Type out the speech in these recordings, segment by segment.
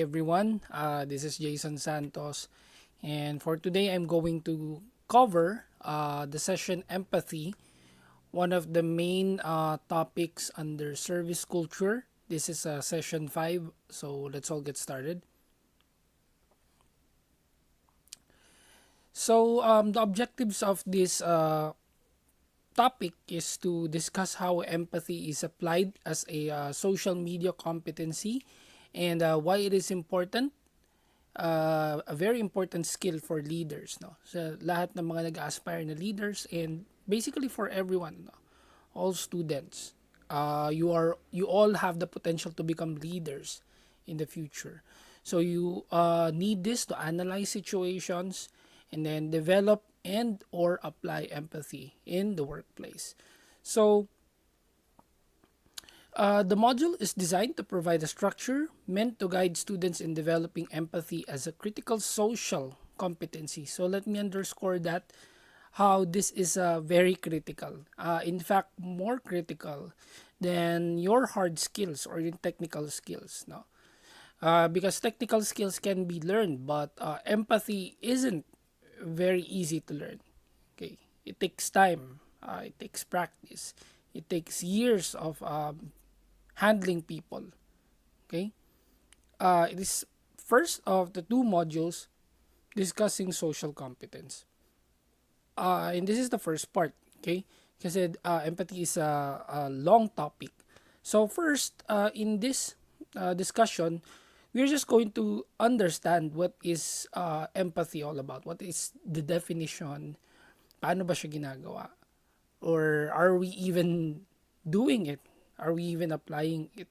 Everyone. This is Jason Santos, and for today, I'm going to cover the session empathy, one of the main topics under service culture. This is session 5, so let's all get started. The objectives of this topic is to discuss how empathy is applied as a social media competency and why it is important, a very important skill for leaders, no, sa lahat ng mga nag-aspire na leaders, and basically for everyone, no, all students. You all have the potential to become leaders in the future, so you need this to analyze situations and then develop and or apply empathy in the workplace. So the module is designed to provide a structure meant to guide students in developing empathy as a critical social competency. So let me underscore that, how this is very critical. In fact, more critical than your hard skills or your technical skills. No, because technical skills can be learned, but empathy isn't very easy to learn. Okay, it takes time. It takes practice. It takes years of handling people. Okay, it is first of the two modules discussing social competence. And this is the first part. Okay, kasi empathy is a long topic. So first, in this discussion, we're just going to understand what is empathy all about. What is the definition? Paano ba siya ginagawa? Or are we even doing it? Are we even applying it?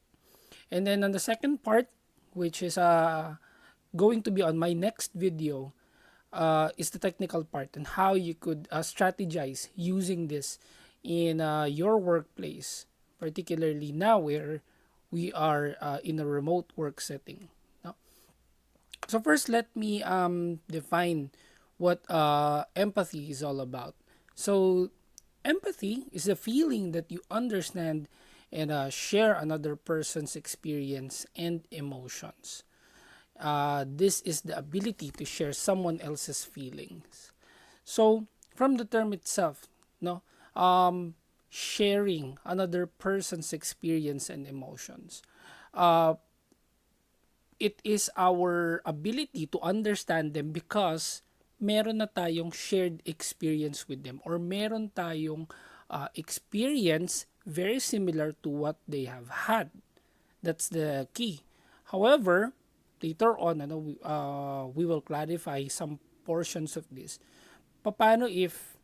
And then on the second part, which is going to be on my next video, is the technical part and how you could strategize using this in your workplace, particularly now where we are in a remote work setting. No? So first, let me define what empathy is all about. So empathy is a feeling that you understand and share another person's experience and emotions. This is the ability to share someone else's feelings. So, from the term itself, no, sharing another person's experience and emotions. Uh, it is our ability to understand them because meron na tayong shared experience with them, or meron tayong experience very similar to what they have had. That's the key. However, later on, we will clarify some portions of this. Paano if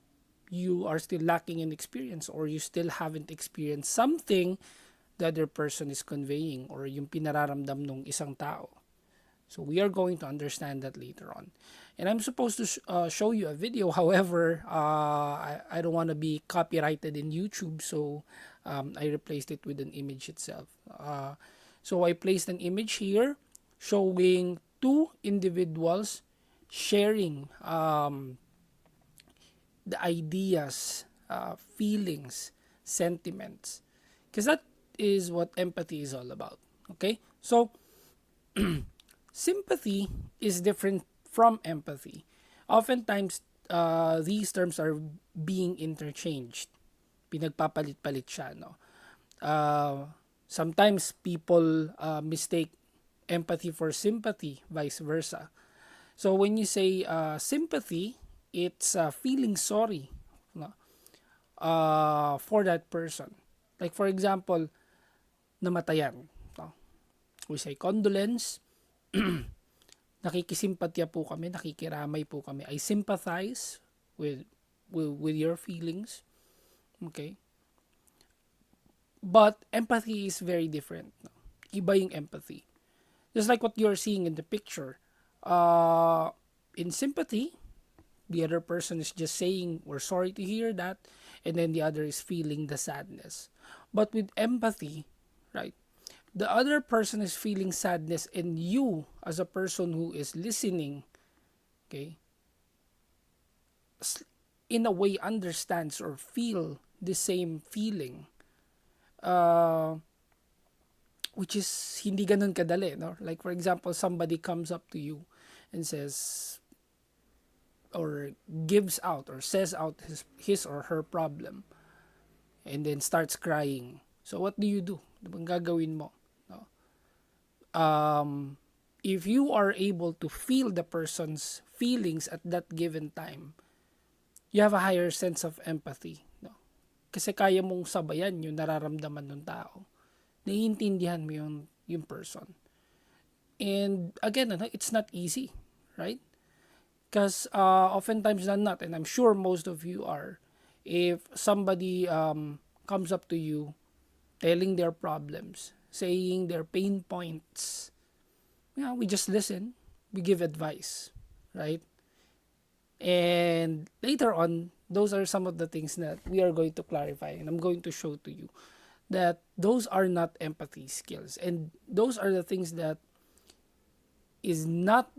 you are still lacking in experience, or you still haven't experienced something the other person is conveying, or yung pinararamdam ng isang tao? So we are going to understand that later on. And I'm supposed to show you a video. However, I don't want to be copyrighted in YouTube, so I replaced it with an image itself. So I placed an image here showing two individuals sharing the ideas, feelings, sentiments. Because that is what empathy is all about. Okay? So, sympathy is different from empathy. Oftentimes, these terms are being interchanged. Pinagpapalit-palit siya, no? Sometimes people mistake empathy for sympathy, vice versa. So when you say sympathy, it's feeling sorry, no? For that person. Like for example, namatayan. No? We say condolence, nakikisimpatya po kami, nakikiramay po kami. I sympathize with your feelings. Okay? But empathy is very different. No? Iba yung empathy. Just like what you're seeing in the picture. In sympathy, the other person is just saying, we're sorry to hear that, and then the other is feeling the sadness. But with empathy, right, the other person is feeling sadness, and you, as a person who is listening, okay, in a way understands or feel the same feeling. Uh, which is hindi ganun kadali, no? Like for example, somebody comes up to you and says or gives out or says out his or her problem and then starts crying. So what do you do? Ano bang gagawin mo? No? Um, if you are able to feel the person's feelings at that given time, you have a higher sense of empathy. No? Kasi kaya mong sabayan yung nararamdaman ng tao. Naiintindihan mo yung person. And again, it's not easy, right? Because oftentimes than not, and I'm sure most of you are, if somebody comes up to you telling their problems, saying their pain points, yeah, we just listen, we give advice, right? And later on, those are some of the things that we are going to clarify, and I'm going to show to you that those are not empathy skills, and those are the things that is not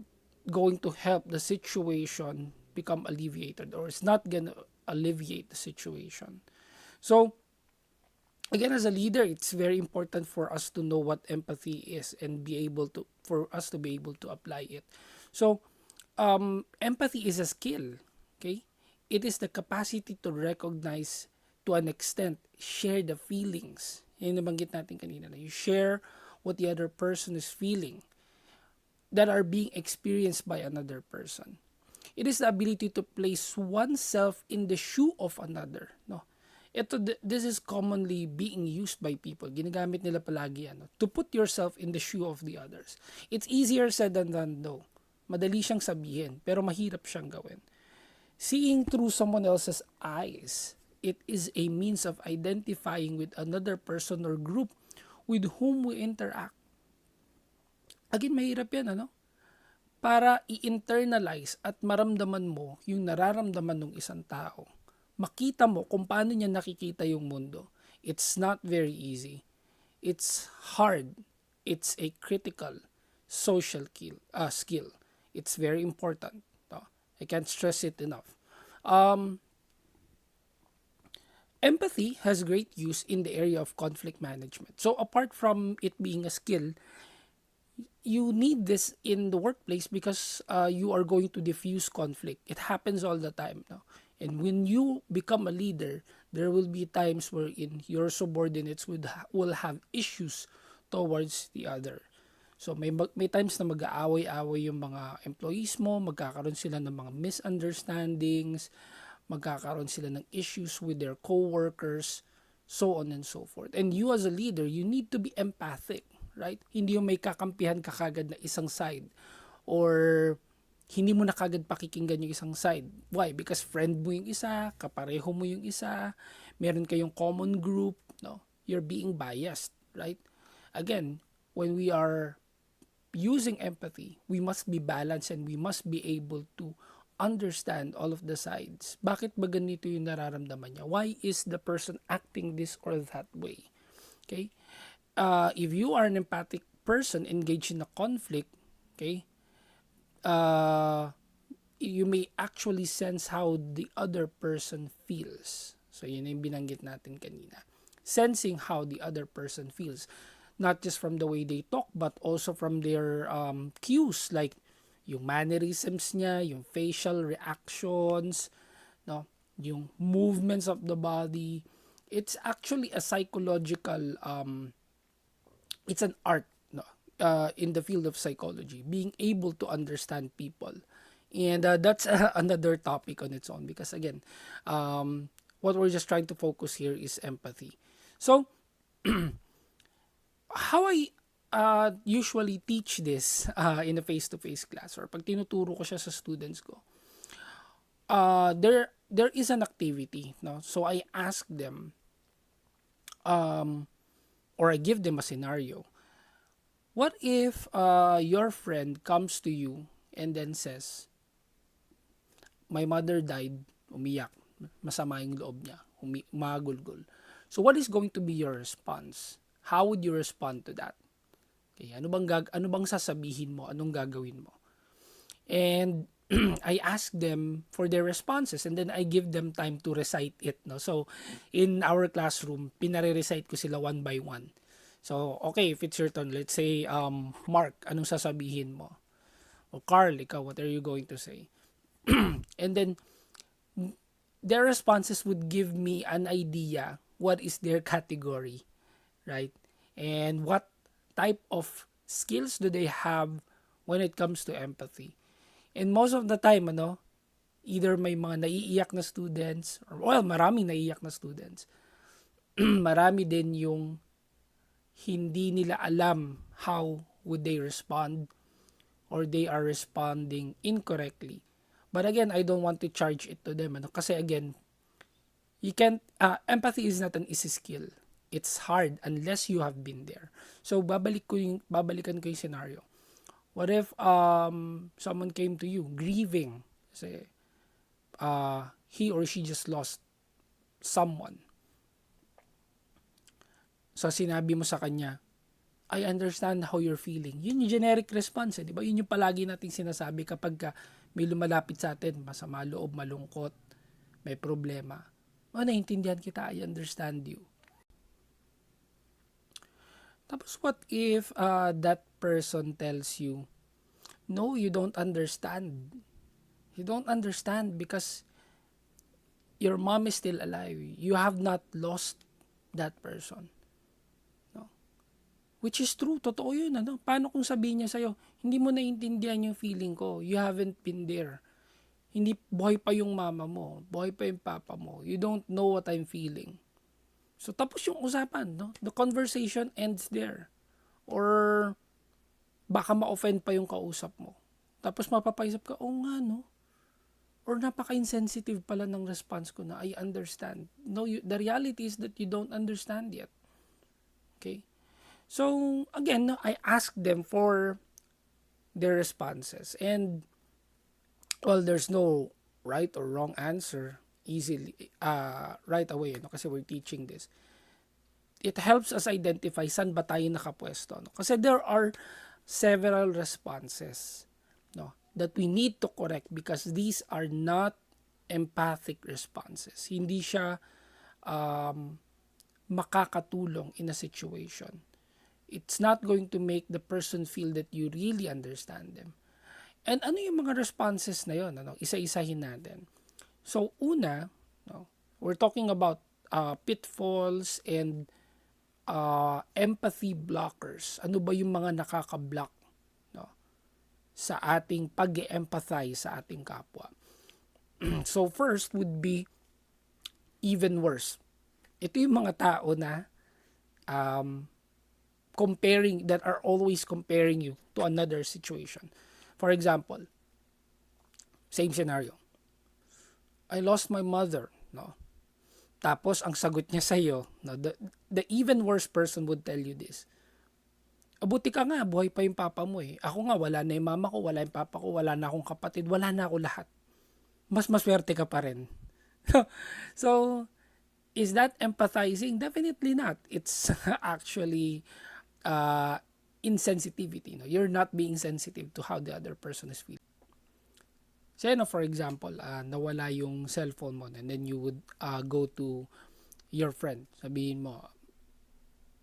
going to help the situation become alleviated, or it's not gonna alleviate the situation. So again, as a leader, it's very important for us to know what empathy is and be able to for us to be able to apply it. So empathy is a skill. Okay, it is the capacity to recognize, to an extent, share the feelings. Yung nabanggit natin kanina na you share what the other person is feeling that are being experienced by another person. It is the ability to place oneself in the shoe of another. No? This is commonly being used by people. Ginagamit nila palagi yan. No? To put yourself in the shoe of the others. It's easier said than done though. Madali siyang sabihin, pero mahirap siyang gawin. Seeing through someone else's eyes, it is a means of identifying with another person or group with whom we interact. Again, mahirap yan, ano? Para i-internalize at maramdaman mo yung nararamdaman ng isang tao. Makita mo kung paano niya nakikita yung mundo. It's not very easy. It's hard. It's a critical social skill. It's very important. I can't stress it enough. Empathy has great use in the area of conflict management. So apart from it being a skill, you need this in the workplace because you are going to diffuse conflict. It happens all the time. No? And when you become a leader, there will be times wherein your subordinates will have issues towards the other. So may times na mag-aaway-away yung mga employees mo, magkakaroon sila ng mga misunderstandings, magkakaroon sila ng issues with their coworkers, so on and so forth. And you as a leader, you need to be empathic, right? Hindi yung may kakampihan ka kagad na isang side, or hindi mo na kagad pakikinggan yung isang side. Why? Because friend mo yung isa, kapareho mo yung isa, meron kayong common group, no? You're being biased, right? Again, when we are using empathy, we must be balanced and we must be able to understand all of the sides. Bakit ba ganito yung nararamdaman niya? Why is the person acting this or that way? Okay? If you are an empathic person engaged in a conflict, okay, you may actually sense how the other person feels. So, yun yung binanggit natin kanina. Sensing how the other person feels. Not just from the way they talk, but also from their cues, like yung mannerisms niya, yung facial reactions, no, yung movements of the body. It's actually a psychological, it's an art, no, in the field of psychology, being able to understand people. And that's another topic on its own because again, what we're just trying to focus here is empathy. So, how I usually teach this in a face-to-face class or pag tinuturo ko siya sa students ko, there is an activity, no? So I ask them or I give them a scenario. What if your friend comes to you and then says, my mother died, umiyak, masama yung loob niya, umagulgol. So what is going to be your response? How would you respond to that? Okay, ano bang sasabihin mo? Anong gagawin mo? And I ask them for their responses and then I give them time to recite it. No? So, in our classroom, pinare-recite ko sila one by one. So, okay, if it's your turn, let's say, Mark, anong sasabihin mo? O Carl, ikaw, what are you going to say? And then, their responses would give me an idea what is their category, right? And what type of skills do they have when it comes to empathy. And most of the time, either may mga naiiyak na students, or well, maraming naiiyak na students. Marami din yung hindi nila alam how would they respond, or they are responding incorrectly. But again, I don't want to charge it to them. Kasi again, you can't, empathy is not an easy skill. It's hard unless you have been there. So, babalikan ko yung scenario. What if someone came to you grieving? Kasi he or she just lost someone. So, sinabi mo sa kanya, I understand how you're feeling. Yun yung generic response, di ba? Yun yung palagi nating sinasabi kapag may lumalapit sa atin, masama loob, malungkot, may problema. Naiintindihan kita, I understand you. Tapos what if that person tells you, no, you don't understand. You don't understand because your mom is still alive. You have not lost that person. No? Which is true, totoo yun. Paano kung sabihin niya sa'yo, hindi mo naiintindihan yung feeling ko. You haven't been there. Hindi, buhay pa yung mama mo. Buhay pa yung papa mo. You don't know what I'm feeling. So, tapos yung usapan, no? The conversation ends there. Or, baka ma-offend pa yung kausap mo. Tapos mapapaisip ka, oh nga, no? Or napaka-insensitive pala ng response ko na I understand. No, the reality is that you don't understand yet. Okay? So, again, no, I ask them for their responses. And, well, there's no right or wrong answer easily right away, kasi we're teaching this. It helps us identify saan ba tayo nakapwesto, kasi there are several responses, that we need to correct because these are not empathic responses. Hindi siya makakatulong in a situation. It's not going to make the person feel that you really understand them. And ano yung mga responses na yun? Isa-isahin natin. So, una, we're talking about pitfalls and empathy blockers. Ano ba yung mga nakaka-block sa ating pag-empathize sa ating kapwa? So, first would be even worse. Ito yung mga tao na that are always comparing you to another situation. For example, same scenario. I lost my mother, Tapos ang sagot niya sa iyo, the even worse person would tell you this. Abuti ka nga, buhay pa yung papa mo eh. Ako nga, wala na yung mama ko, wala yung papa ko, wala na akong kapatid, wala na ako lahat. Mas maswerte ka pa rin. So, is that empathizing? Definitely not. It's actually insensitivity. You're not being sensitive to how the other person is feeling. So, for example, nawala yung cellphone mo and then you would go to your friend. Sabihin mo,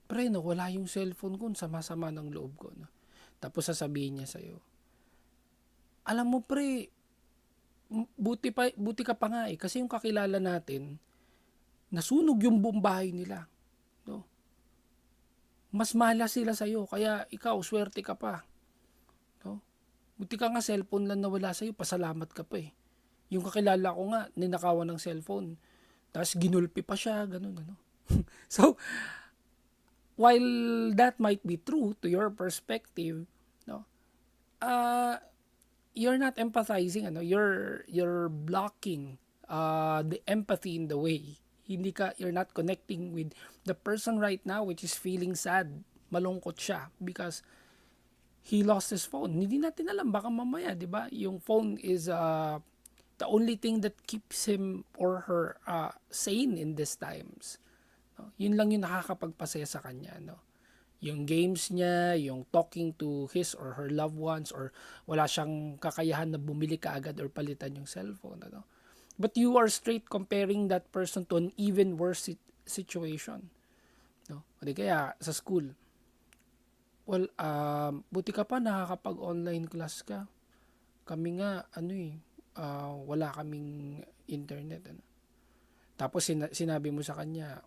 pre, nawala yung cellphone ko, sama-sama ng loob ko. Tapos sasabihin niya sa'yo, alam mo pre, buti ka pa nga eh. Kasi yung kakilala natin, nasunog yung buong bahay nila. No? Mas mahal sila sa'yo, kaya ikaw, swerte ka pa. Buti ka nga cellphone lang nawala sa'yo, pasalamat ka pa eh. Yung kakilala ko nga, ninakawan ng cellphone. Tapos ginulpi pa siya, ganun. So, while that might be true to your perspective, you're not empathizing, you're blocking the empathy in the way. You're not connecting with the person right now which is feeling sad, malungkot siya because he lost his phone. Hindi natin alam, baka mamaya, di ba? Yung phone is the only thing that keeps him or her sane in these times. Yun lang yung nakakapagpasaya sa kanya. Yung games niya, yung talking to his or her loved ones, or wala siyang kakayahan na bumili kaagad or palitan yung cellphone. But you are straight comparing that person to an even worse situation. O di kaya sa school, Well, buti ka pa nakakapag-online class ka. Kami nga, wala kaming internet. Ano. Tapos sinabi mo sa kanya,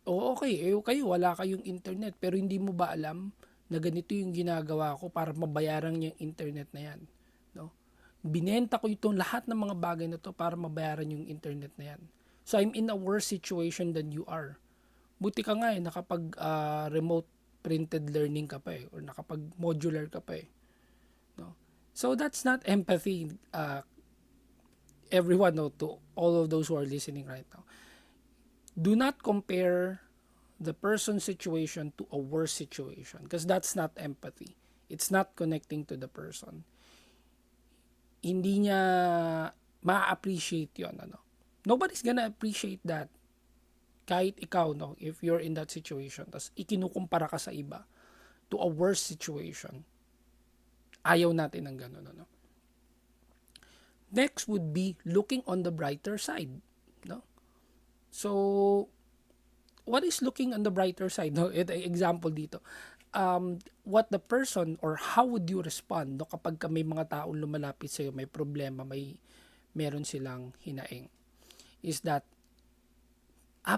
okay, kayo, wala kayong internet, pero hindi mo ba alam na ganito yung ginagawa ko para mabayaran niya yung internet na yan? No? Binenta ko itong lahat ng mga bagay na to para mabayaran yung internet na yan. So, I'm in a worse situation than you are. Buti ka nga nakapag remote printed learning ka pa or nakapag modular ka pa no? So, that's not empathy, everyone, no, to all of those who are listening right now. Do not compare the person's situation to a worse situation because that's not empathy. It's not connecting to the person. Hindi niya ma-appreciate yon, ano. Nobody's gonna appreciate that. Kahit ikaw, no, if you're in that situation, tas ikinukumpara ka sa iba to a worse situation, ayaw natin ng ganun, ano. Next would be looking on the brighter side, no? So, what is looking on the brighter side? No, example dito. What the person or how would you respond no kapag may mga taong lumalapit sa iyo, may problema, meron silang hinaing? Is that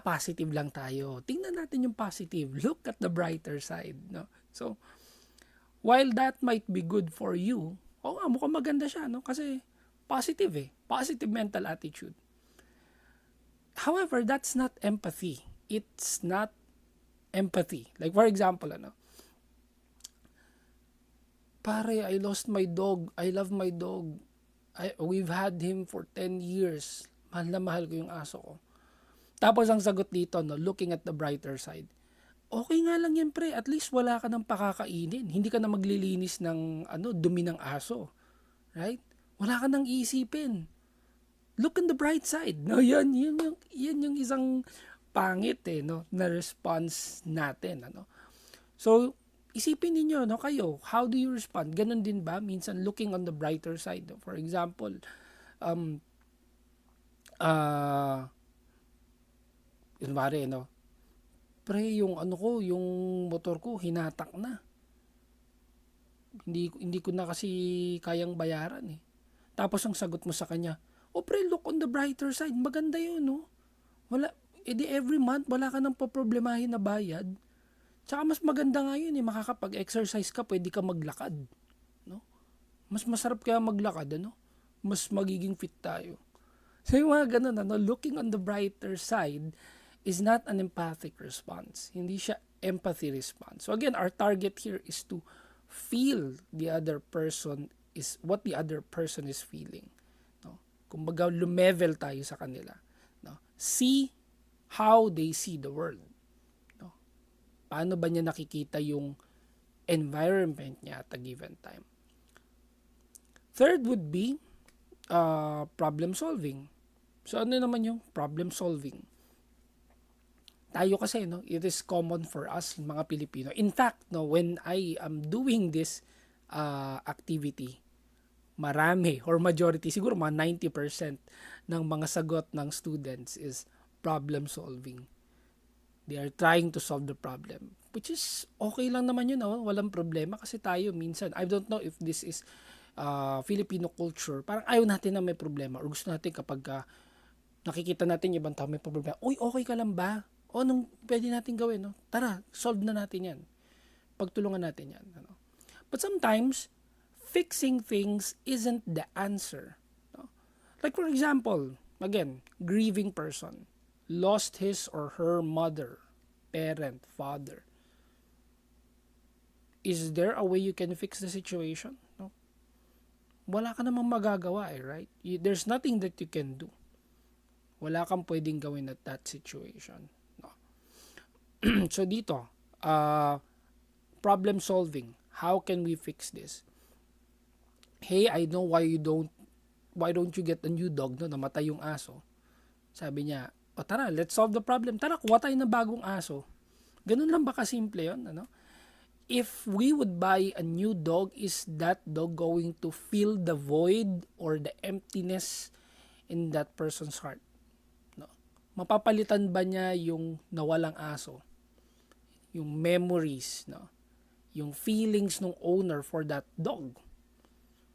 positive lang tayo. Tingnan natin yung positive. Look at the brighter side, no? So, while that might be good for you, mukhang maganda siya, no? Kasi positive Positive mental attitude. However, that's not empathy. It's not empathy. Like for example, pare, I lost my dog. I love my dog. We've had him for 10 years. Mahal na mahal ko yung aso ko. Tapos ang sagot dito, no, looking at the brighter side. Okay nga lang yan, pre. At least wala ka ng pakakainin. Hindi ka na maglilinis ng dumi ng aso. Right? Wala ka nang iisipin. Look on the bright side. No, yan yung isang pangit no, na response natin, ano. So, isipin niyo no, kayo, how do you respond? Ganun din ba? Minsan looking on the brighter side. No? For example, kunwari, no, pre, yung yung motor ko, hinatak na. Hindi ko na kasi kayang bayaran Tapos ang sagot mo sa kanya, pre, look on the brighter side. Maganda yun, no? Wala, every month, wala ka nang paproblemahin na bayad. Tsaka mas maganda nga yun makakapag-exercise ka, pwede ka maglakad. No? Mas masarap kaya maglakad, Mas magiging fit tayo. So yung mga ganun, looking on the brighter side is not an empathic response. Hindi siya empathy response. So again, our target here is to feel the other person is what the other person is feeling. No? Kumbaga, lumevel tayo sa kanila. No? See how they see the world. No? Paano ba niya nakikita yung environment niya at a given time? Third would be problem solving. So ano naman yung problem solving? Tayo kasi, no, it is common for us, mga Pilipino. In fact, no, when I am doing this activity, marami or majority, siguro mga 90% ng mga sagot ng students is problem solving. They are trying to solve the problem. Which is okay lang naman yun, walang problema kasi tayo minsan, I don't know if this is Filipino culture, parang ayaw natin na may problema or gusto natin kapag nakikita natin yung ibang tao may problema, uy, okay ka lang ba? Anong pwede natin gawin? No? Tara, solve na natin yan. Pagtulungan natin yan. But sometimes, fixing things isn't the answer. No? Like for example, again, grieving person, lost his or her mother, parent, father. Is there a way you can fix the situation? No? Wala ka namang magagawa right? There's nothing that you can do. Wala kang pwedeng gawin at that situation. So dito, problem solving. How can we fix this? Hey, I know why don't you get a new dog, no? Namatay yung aso. Sabi niya, tara, let's solve the problem. Tara, kuha tayo ng bagong aso. Ganun lang ba kasimple yun, If we would buy a new dog, is that dog going to fill the void or the emptiness in that person's heart? Mapapalitan ba niya yung nawalang aso? yung memories, no? Yung feelings ng owner for that dog?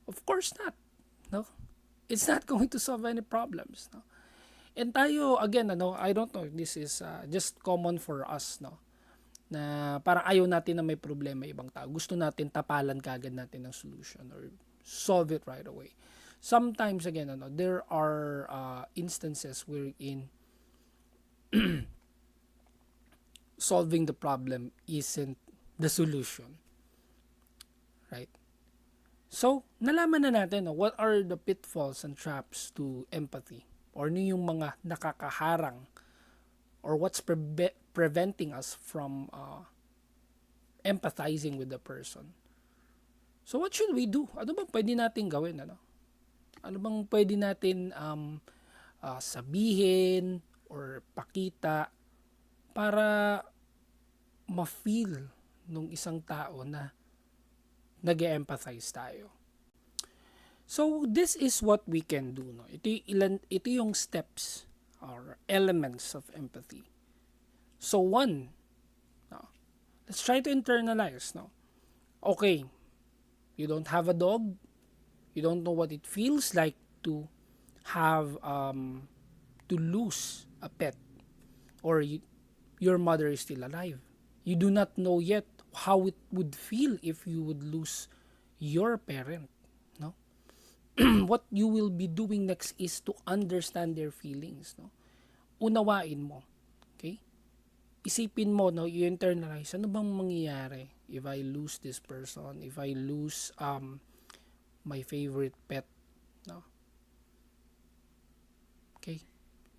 Of course not, no? It's not going to solve any problems, no? And tayo, again, I don't know, this is just common for us, no? Na parang ayaw natin na may problema ibang tao. Gusto natin tapalan kagad natin ng solution or solve it right away. Sometimes, again, there are instances wherein solving the problem isn't the solution. Right? So, nalaman na natin, what are the pitfalls and traps to empathy? Or ano yung mga nakakaharang or what's preventing us from empathizing with the person. So what should we do? Ano bang pwede natin gawin? Ano bang pwede natin sabihin or pakita para ma-feel nung isang tao na nag-empathize tayo? So this is what we can do. No? Ito yung steps or elements of empathy. So one, no, let's try to internalize. No? Okay, you don't have a dog, you don't know what it feels like to have to lose a pet, or your mother is still alive. You do not know yet how it would feel if you would lose your parent. No, what you will be doing next is to understand their feelings. No, unawain mo. Okay, isipin mo, no, you internalize, ano bang mangyayari if I lose this person, if I lose my favorite pet, no? Okay,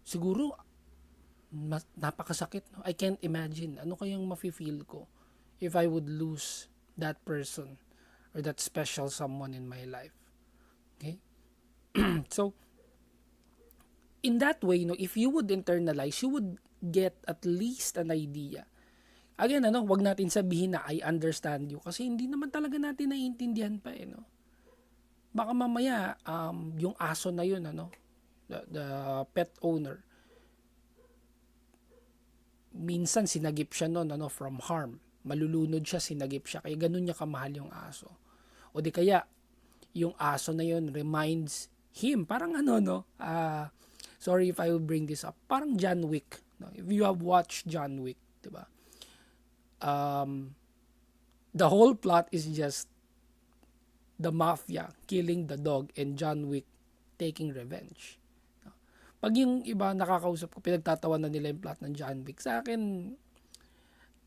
siguro napakasakit, no? I can't imagine ano kayang mafe-feel ko if I would lose that person or that special someone in my life. Okay, so in that way, no, if you would internalize, you would get at least an idea. Again, wag natin sabihin na I understand you kasi hindi naman talaga natin naiintindihan pa no. Baka mamaya yung aso na yun, the pet owner, minsan sinagip siya noon from harm. Malulunod siya, sinagip siya, kaya ganun niya kamahal yung aso. O di kaya yung aso na yun reminds him, parang sorry if I will bring this up, parang John Wick. No? If you have watched John Wick, diba? The whole plot is just the mafia killing the dog and John Wick taking revenge. Pag yung iba nakakausap ko, pinagtatawanan nila yung plot ng John Wick. Sa akin,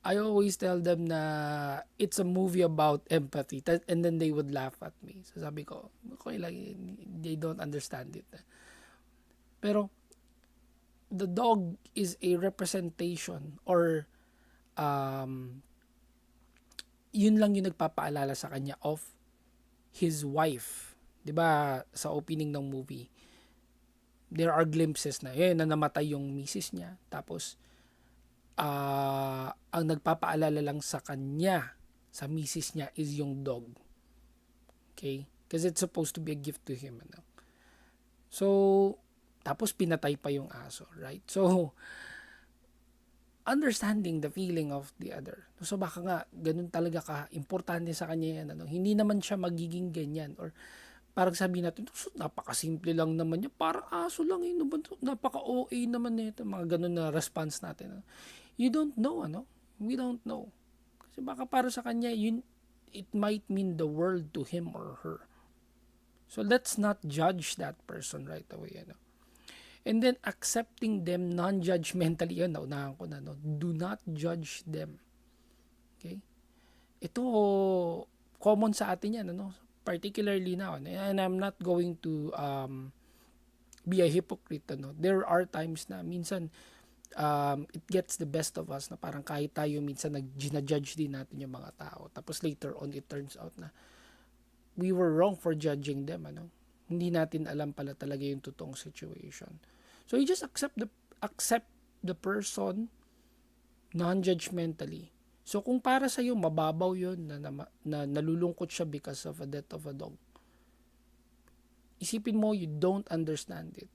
I always tell them na it's a movie about empathy, and then they would laugh at me. So sabi ko, okay lang, they don't understand it. Pero the dog is a representation or yun lang yung nagpapaalala sa kanya of his wife. 'Di ba sa opening ng movie, there are glimpses na na namatay yung misis niya. Tapos ang nagpapaalala lang sa kanya, sa misis niya, is yung dog. Okay? Because it's supposed to be a gift to him. So, tapos pinatay pa yung aso, right? So, understanding the feeling of the other. So baka nga ganun talaga ka importante sa kanya yan, hindi naman siya magiging ganyan, or parang sabihin natin, so, napakasimple lang naman niya, parang aso lang yun, napaka-OA naman nito, mga ganun na response natin. You don't know, we don't know. Kasi baka para sa kanya, it might mean the world to him or her. So let's not judge that person right away, And then accepting them non-judgmentally, yun, naunahan ko na, do not judge them. Okay? Ito, common sa atin yan, particularly now. And I'm not going to be a hypocrite. There are times na minsan it gets the best of us, na parang kahit tayo minsan nag-judge din natin yung mga tao. Tapos later on, it turns out na we were wrong for judging them. Hindi natin alam pala talaga yung totoong situation. So you just accept the person non-judgmentally. So kung para sa iyo mababaw 'yun na nalulungkot siya because of a death of a dog, isipin mo you don't understand it.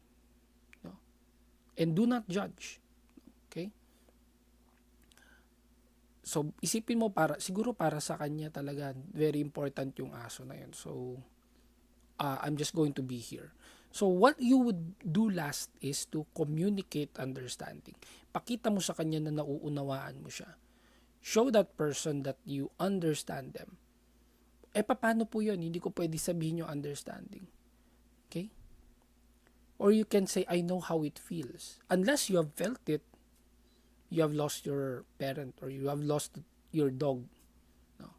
No? And do not judge. Okay? So, isipin mo siguro para sa kanya talaga, very important yung aso na yun. So, I'm just going to be here. So, what you would do last is to communicate understanding. Pakita mo sa kanya na nauunawaan mo siya. Show that person that you understand them. Paano po yun? Hindi ko pwede sabihin yung understanding. Okay? Or you can say, I know how it feels. Unless you have felt it, you have lost your parent or you have lost your dog. No?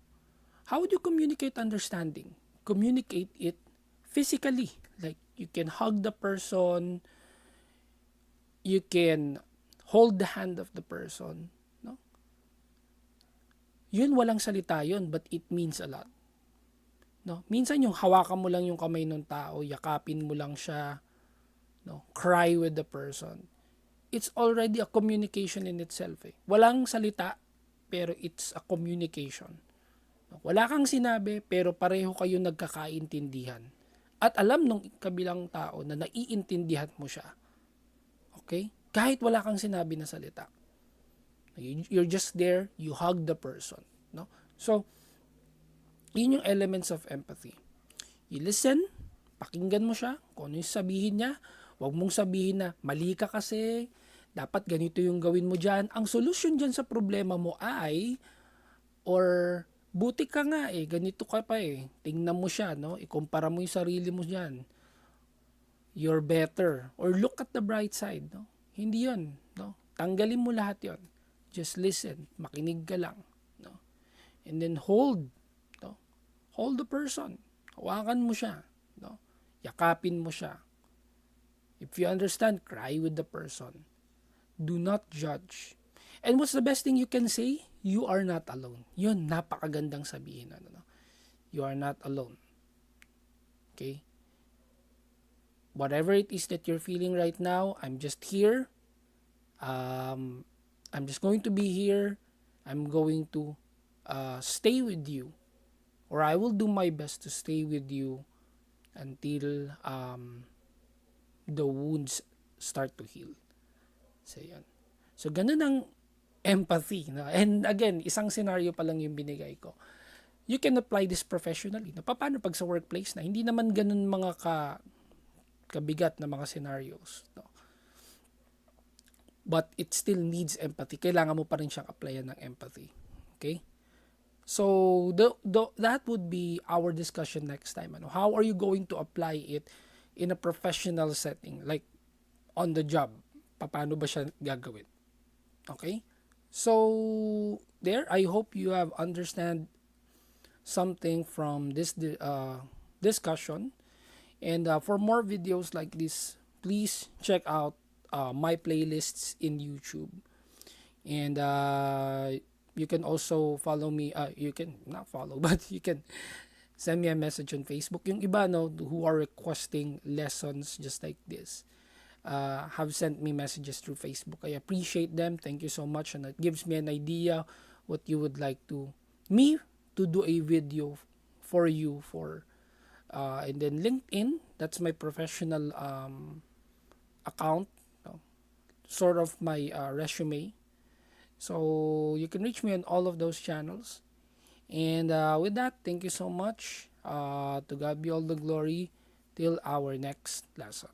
How would you communicate understanding? Communicate it physically. Like, you can hug the person, you can hold the hand of the person. No? Yun, walang salita yun, but it means a lot. No? Minsan yung hawakan mo lang yung kamay ng tao, yakapin mo lang siya, no? Cry with the person. It's already a communication in itself. Walang salita, pero it's a communication. Wala kang sinabi, pero pareho kayo nagkakaintindihan. At alam nung kabilang tao na naiintindihan mo siya. Okay? Kahit wala kang sinabi na salita. You're just there, you hug the person. No? So, yun yung elements of empathy. You listen, pakinggan mo siya, kung ano yung sabihin niya. Huwag mong sabihin na, mali ka kasi, dapat ganito yung gawin mo dyan. Ang solusyon dyan sa problema mo ay, or buti ka nga ganito ka pa tingnan mo siya, no? Ikumpara mo yung sarili mo dyan. You're better. Or look at the bright side, no? Hindi yun, no? Tanggalin mo lahat yon. Just listen, makinig ka lang, no? And then hold, no? Hold the person. Hawakan mo siya, no? Yakapin mo siya. If you understand, cry with the person. Do not judge. And what's the best thing you can say? You are not alone. Yun, napakagandang sabihin. You are not alone. Okay? Whatever it is that you're feeling right now, I'm just here. I'm just going to be here. I'm going to stay with you. Or I will do my best to stay with you until the wounds start to heal. So, yun. So, ganun ang empathy. No? And again, isang scenario pa lang yung binigay ko. You can apply this professionally. No? Paano pag sa workplace na? Hindi naman ganun mga kabigat na mga scenarios. No? But it still needs empathy. Kailangan mo pa rin siyang applyan ng empathy. Okay? So, that would be our discussion next time. Ano? How are you going to apply it in a professional setting? Like, on the job. Paano ba siya gagawin? Okay? So, there, I hope you have understand something from this discussion. And for more videos like this, please check out my playlists in YouTube. And you can also follow me. You can not follow, but you can send me a message on Facebook. Yung iba, no, who are requesting lessons just like this, have sent me messages through Facebook. I appreciate them. Thank you so much. And it gives me an idea what you would like me to do a video for you for. And then LinkedIn, that's my professional account, sort of my resume. So you can reach me on all of those channels. And with that, thank you so much. To God be all the glory till our next lesson.